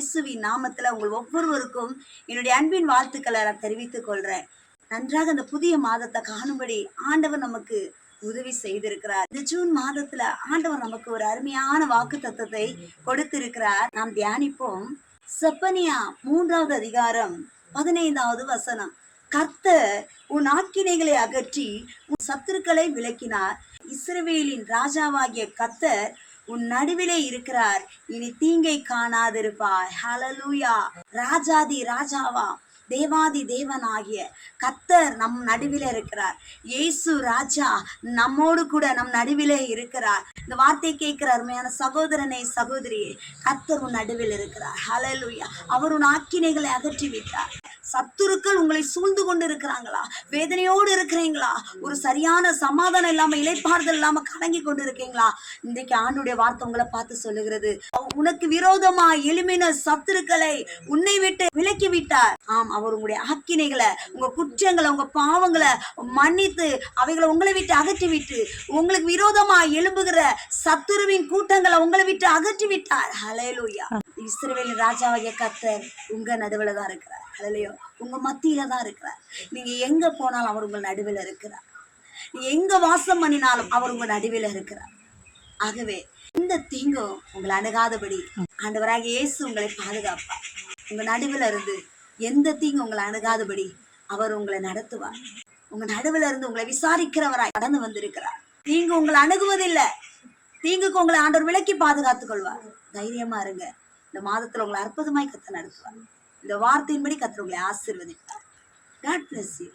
இயேசுவின் நாமத்துல உங்கள் ஒவ்வொருவருக்கும் என்னுடைய அன்பின் வாழ்த்துக்களை நான் தெரிவித்துக் கொள்றேன். நன்றாக அந்த புதிய மாதத்தை காணும்படி ஆண்டவர் நமக்கு உதவி செய்திருக்கிறார். இந்த ஜூன் மாதத்துல ஆண்டவர் நமக்கு ஒரு அருமையான வாக்கு தத்தத்தை கொடுத்திருக்கிறார். நாம் தியானிப்போம். செப்பனியா 3வது அதிகாரம் 15வது வசனம். கர்த்தர் உன் ஆக்கினைகளை அகற்றி உன் சத்துருக்களை விலக்கினார். இஸ்ரவேலின் ராஜாவாகிய கர்த்தர் உன் நடுவிலே இருக்கிறார், இனி தீங்கை காணாதிருப்பாய். ஹல்லேலூயா. ராஜாதி ராஜாவா தேவாதி தேவனாகிய கர்த்தர் நம் நடுவிலே இருக்கிறார். இயேசு ராஜா நம்மோடு கூட நம் நடுவிலே இருக்கிறார். இந்த வார்த்தை கேட்கிற அருமையான சகோதரனே சகோதரியே, கர்த்தர் உன் நடுவில் இருக்கிறார். ஹல்லேலூயா. அவர் உன் ஆக்கினைகளை அகற்றி விட்டார். சத்துருக்கள் உங்களை சூழ்ந்து கொண்டு இருக்கிறாங்களா? வேதனையோடு இருக்கிறீங்களா? ஒரு சரியான சமாதானம் இல்லாம இளைப்பாறுதல் இல்லாம கலங்கி கொண்டு இருக்கீங்களா? இன்றைக்கு ஆண்டுடைய வார்த்தை உங்களை பார்த்து சொல்லுகிறது, உனக்கு விரோதமா எழும்பின சத்துருக்களை உன்னை விட்டு விலக்கி விட்டார். ஆம், அவர் உங்களுடைய ஆக்கினைகளை, உங்க குற்றங்களை, உங்க பாவங்களை மன்னித்து அவைகளை உங்களை விட்டு அகற்றி விட்டு உங்களுக்கு விரோதமா எழும்புகிற சத்துருவின் கூட்டங்களை உங்களை விட்டு அகற்றி விட்டார். ஹல்லேலூயா. இஸ்ரவேலின் ராஜாவாகிய கர்த்தர் உங்க நடுவில் தான் இருக்கிறார். ஹல்லேலூயா. உங்க மத்தியில தான் இருக்கிறார். நீங்க எங்க போனாலும் அவர் உங்கள் நடுவில் இருக்கிறார். நீங்க எங்க வாசம் பண்ணினாலும் அவர் உங்க நடுவில் இருக்கிறார். ஆகவே இந்த தீங்கும் உங்களை அணுகாதபடி ஆண்டவராக இயேசு உங்களை பாதுகாப்பார். உங்க நடுவில் இருந்து எந்த தீங்கு உங்களை அணுகாதபடி அவர் உங்களை நடத்துவார். உங்க நடுவில் இருந்து உங்களை விசாரிக்கிறவராய் கடந்து வந்திருக்கிறார். தீங்கு உங்களை அணுகுவதில்லை. தீங்குக்கு உங்களை ஆண்டவர் விலக்கி பாதுகாத்துக் கொள்வார். தைரியமா இருங்க. இந்த மாதத்துல உங்களை அற்புதமாய் கர்த்தர் நடத்துவார். இந்த வார்த்தையின்படி கர்த்தர் உங்களை ஆசீர்வதிப்பார். God bless you.